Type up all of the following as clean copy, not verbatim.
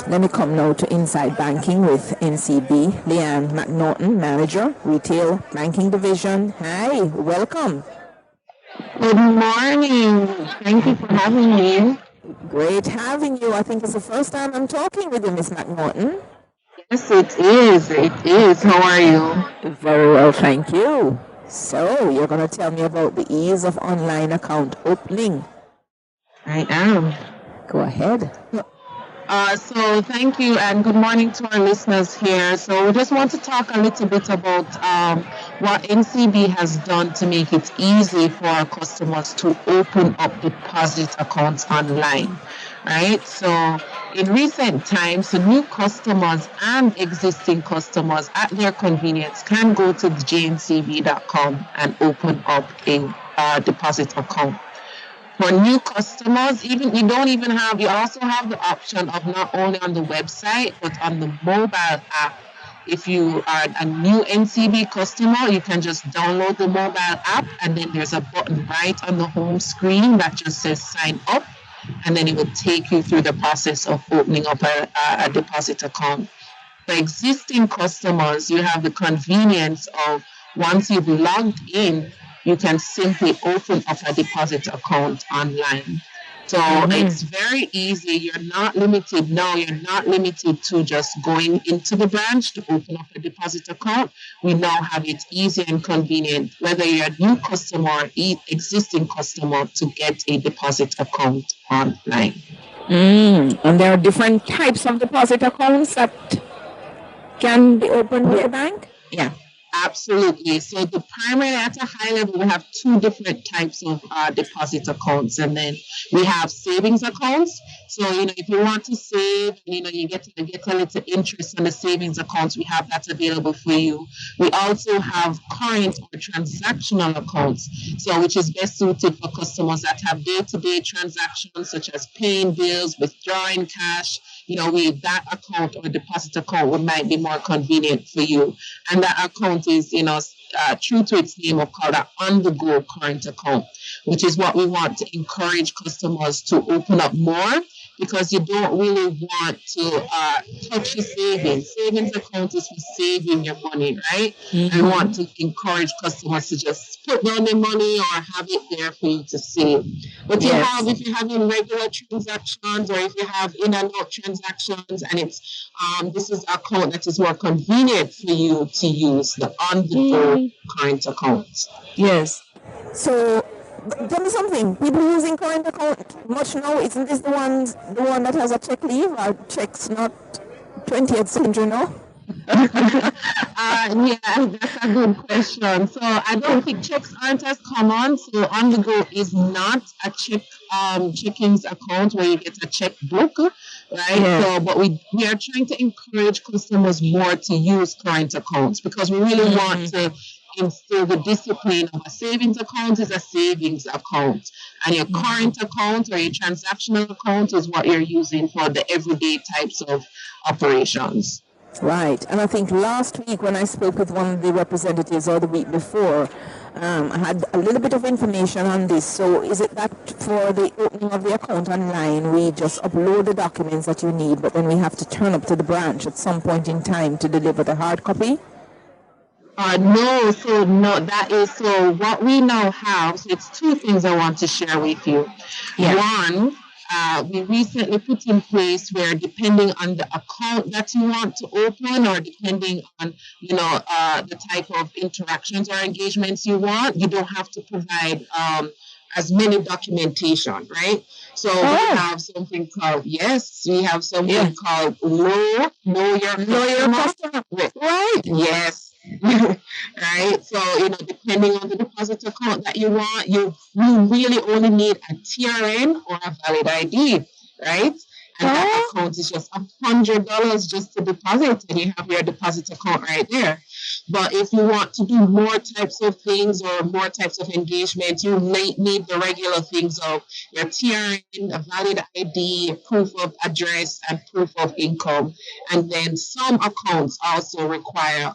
Let me come now to Inside Banking with NCB. Lianne McNaughton, Manager, Retail Banking Division. Hi, welcome. Good morning. Thank you for having me. Great having you. I think it's the first time I'm talking with you, Miss McNaughton. Yes, it is. It is. How are you? Very well, thank you. So, you're going to tell me about the ease of online account opening. I am. Go ahead. So thank you and good morning to our listeners here. So we just want to talk a little bit about what NCB has done to make it easy for our customers to open up deposit accounts online, right? So in recent times, the new customers and existing customers at their convenience can go to jncb.com and open up a deposit account. For new customers, you also have the option of not only on the website, but on the mobile app. If you are a new NCB customer, you can just download the mobile app, and then there's a button right on the home screen that just says sign up, and then it will take you through the process of opening up a deposit account. For existing customers, you have the convenience of once you've logged in, you can simply open up a deposit account online. So it's very easy. You're not limited now. You're not limited to just going into the branch to open up a deposit account. We now have it easy and convenient, whether you're a new customer or existing customer, to get a deposit account online. And there are different types of deposit accounts that can be opened with the bank? Yeah. Absolutely. So the primary, at a high level, we have two different types of deposit accounts, and then we have savings accounts. So if you want to save, you get a little interest on the savings accounts. We have that available for you. We also have current or transactional accounts, so which is best suited for customers that have day-to-day transactions such as paying bills, withdrawing cash. That account or deposit account might be more convenient for you, and that account is, true to its name, of called an on-the-go current account, which is what we want to encourage customers to open up more, because you don't really want to touch your savings. Savings account is for saving your money, right? And we want to encourage customers to just put down their money or have it there for you to save. But if you're having regular transactions, or if you have in and out transactions, and it's this is an account that is more convenient for you to use, the on-the-go current account. Yes. So tell me something. People using current account much now, isn't this the one that has a check leave, or checks not 20th century now? That's a good question. So I don't think checks aren't as common. So on the go is not a checkings account where you get a checkbook, right? Yeah. So, but we are trying to encourage customers more to use current accounts, because we really want to instill the discipline of a savings account is a savings account, and your current account or your transactional account is what you're using for the everyday types of operations. Right. And I think last week when I spoke with one of the representatives, or the week before, I had a little bit of information on this. So is it that for the opening of the account online, we just upload the documents that you need, but then we have to turn up to the branch at some point in time to deliver the hard copy? So what we now have, so it's two things I want to share with you. Yeah. One, we recently put in place where, depending on the account that you want to open, or depending on the type of interactions or engagements you want, you don't have to provide as many documentation, right? So we have something called called know your customer, right? Yes. Right. So depending on the deposit account that you want, you really only need a TRN or a valid ID, right? And that account is just $100 just to deposit, and you have your deposit account right there. But if you want to do more types of things or more types of engagement, you may need the regular things of your TRN, a valid ID, proof of address, and proof of income. And then some accounts also require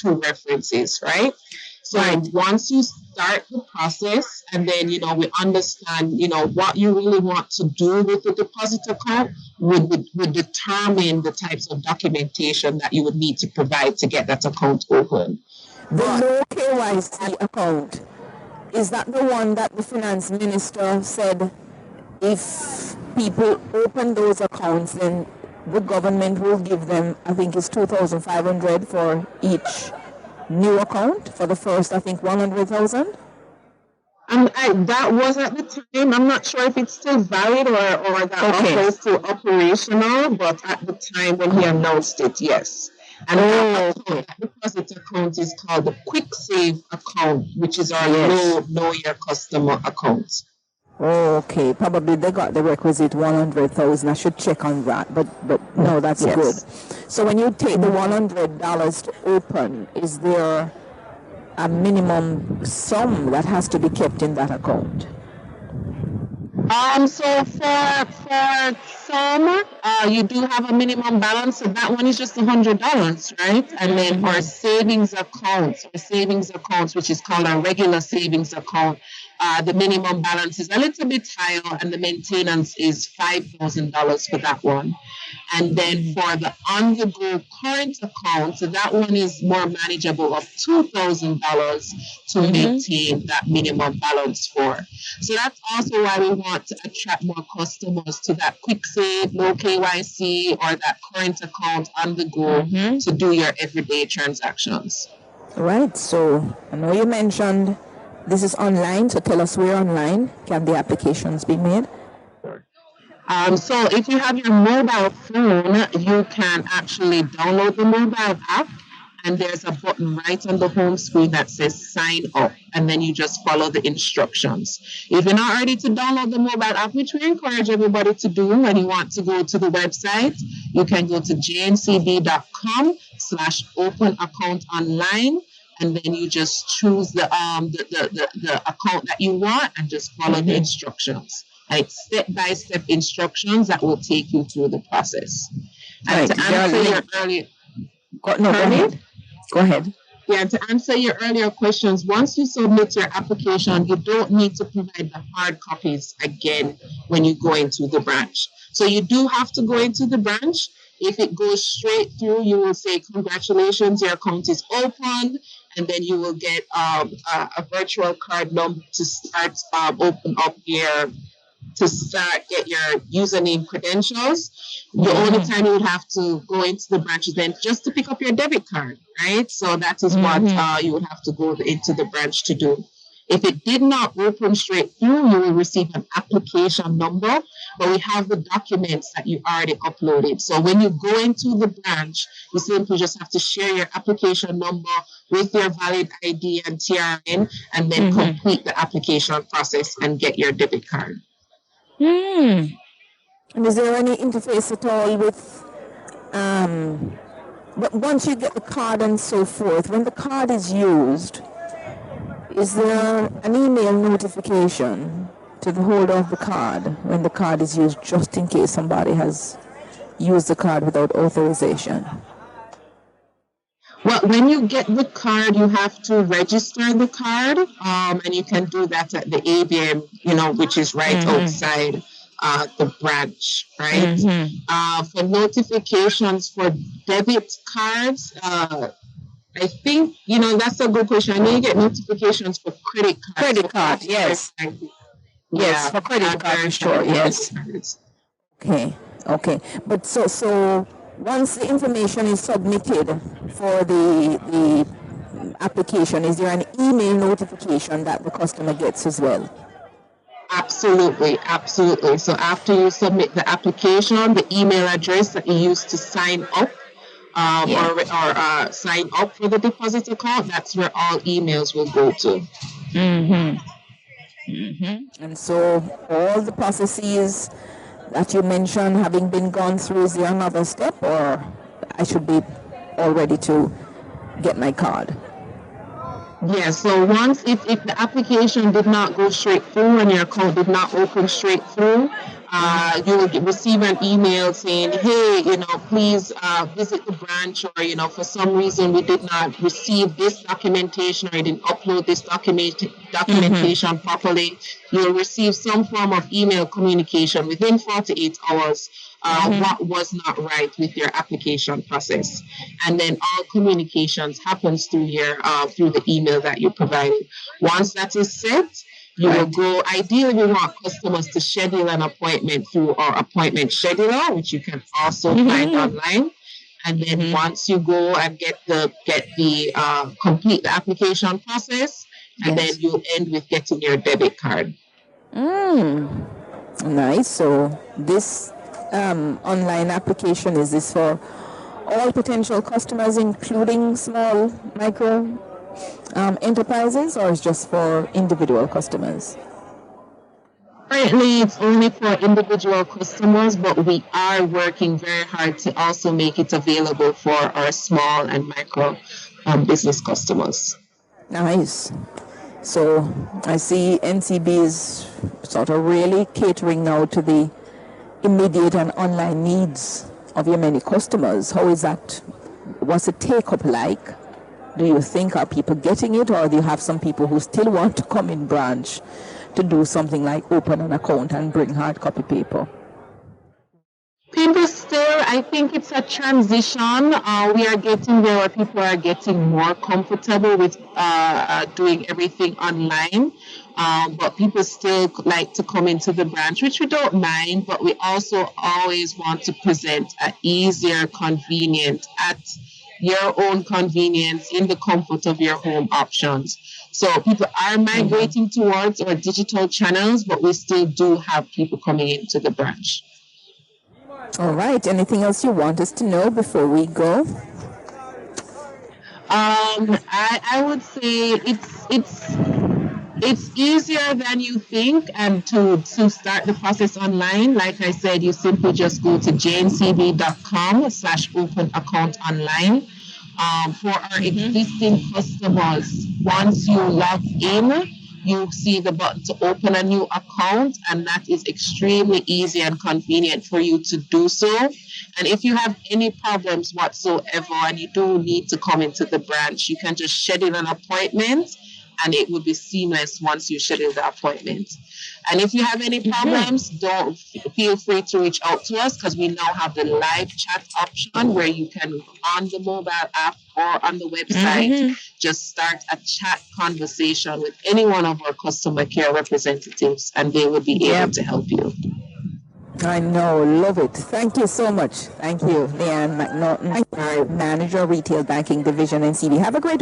2 references, right? So once you start the process, and then, we understand, what you really want to do with the deposit account would determine the types of documentation that you would need to provide to get that account open. The low KYC account, is that the one that the finance minister said if people open those accounts, then the government will give them, I think it's 2,500 for each new account for the first, I think, 100,000? That was at the time. I'm not sure if it's still valid or that offer is still operational, but at the time when he announced it, yes. And that deposit account is called the Quick Save account, which is our know your customer account. Oh, okay. Probably they got the requisite 100,000. I should check on that. But no, that's good. So when you take the $100 to open, is there a minimum sum that has to be kept in that account? So for some, you do have a minimum balance, so that one is just $100, right? And then for savings accounts, which is called a regular savings account, the minimum balance is a little bit higher, and the maintenance is $5,000 for that one. And then for the on-the-go current account, so that one is more manageable, of $2,000 to maintain that minimum balance for. So that's also why we want to attract more customers to that quick save, low KYC, or that current account on the go to do your everyday transactions. Right. So I know you mentioned this is online, so tell us where online can the applications be made? So if you have your mobile phone, you can actually download the mobile app, and there's a button right on the home screen that says sign up, and then you just follow the instructions. If you're not ready to download the mobile app, which we encourage everybody to do, when you want to go to the website, you can go to jncb.com/open account online, and then you just choose the account that you want and just follow the instructions. Like step-by-step instructions that will take you through the process. And to answer your earlier... Go ahead. Yeah, to answer your earlier questions, once you submit your application, you don't need to provide the hard copies again when you go into the branch. So you do have to go into the branch. If it goes straight through, you will say, congratulations, your account is open, and then you will get a virtual card number to start get your username credentials. The only time you would have to go into the branch is then just to pick up your debit card, right? So that is what you would have to go into the branch to do. If it did not open straight through, you will receive an application number, but we have the documents that you already uploaded. So when you go into the branch, you simply just have to share your application number with your valid ID and TRN, and then complete the application process and get your debit card. And is there any interface at all with, but once you get the card and so forth, when the card is used, is there an email notification to the holder of the card when the card is used, just in case somebody has used the card without authorization? Well, when you get the card, you have to register the card, and you can do that at the ABM, which is right outside the branch, right? For notifications for debit cards, I think, that's a good question. I know you get notifications for credit cards. Credit card, yes. Yes, for credit card, sure, yes. Okay. But so once the information is submitted for the application, is there an email notification that the customer gets as well? Absolutely. So after you submit the application, the email address that you use to sign up or sign up for the deposit account, that's where all emails will go to. And so all the processes that you mentioned having been gone through, is there another step, or I should be all ready to get my card? Yeah, so once if the application did not go straight through and your account did not open straight through, You will receive an email saying, hey, please visit the branch, or, for some reason we did not receive this documentation, or I didn't upload this documentation properly. You'll receive some form of email communication within 48 hours what was not right with your application process. And then all communications happens through the email that you provided. Once that is set, you will go. Ideally, we want customers to schedule an appointment through our appointment scheduler, which you can also find online. And then once you go and complete the application process, and then you'll end with getting your debit card. Nice. So this online application, is this for all potential customers, including small micro enterprises, or is just for individual customers? Currently, it's only for individual customers, but we are working very hard to also make it available for our small and micro business customers. Nice. So I see NCB is sort of really catering now to the immediate and online needs of your many customers. How is that? What's the take-up like? Do you think, are people getting it, or do you have some people who still want to come in branch to do something like open an account and bring hard copy paper? People still, I think it's a transition. We are getting there where people are getting more comfortable with doing everything online. But people still like to come into the branch, which we don't mind, but we also always want to present an easier, convenient, at your own convenience, in the comfort of your home options. So people are migrating towards our digital channels, but we still do have people coming into the branch. All right. Anything else you want us to know before we go? I would say it's easier than you think, and to start the process online, like I said, you simply just go to jncb.com/open account online. For our existing customers, once you log in, you see the button to open a new account, and that is extremely easy and convenient for you to do so. And if you have any problems whatsoever and you do need to come into the branch, you can just schedule an appointment, and it will be seamless once you schedule the appointment. And if you have any problems, don't feel free to reach out to us, because we now have the live chat option where you can, on the mobile app or on the website, just start a chat conversation with any one of our customer care representatives, and they will be able to help you. I know, love it. Thank you so much. Thank you, Lianne McNaughton, Manager, Retail Banking Division, NCB. Have a great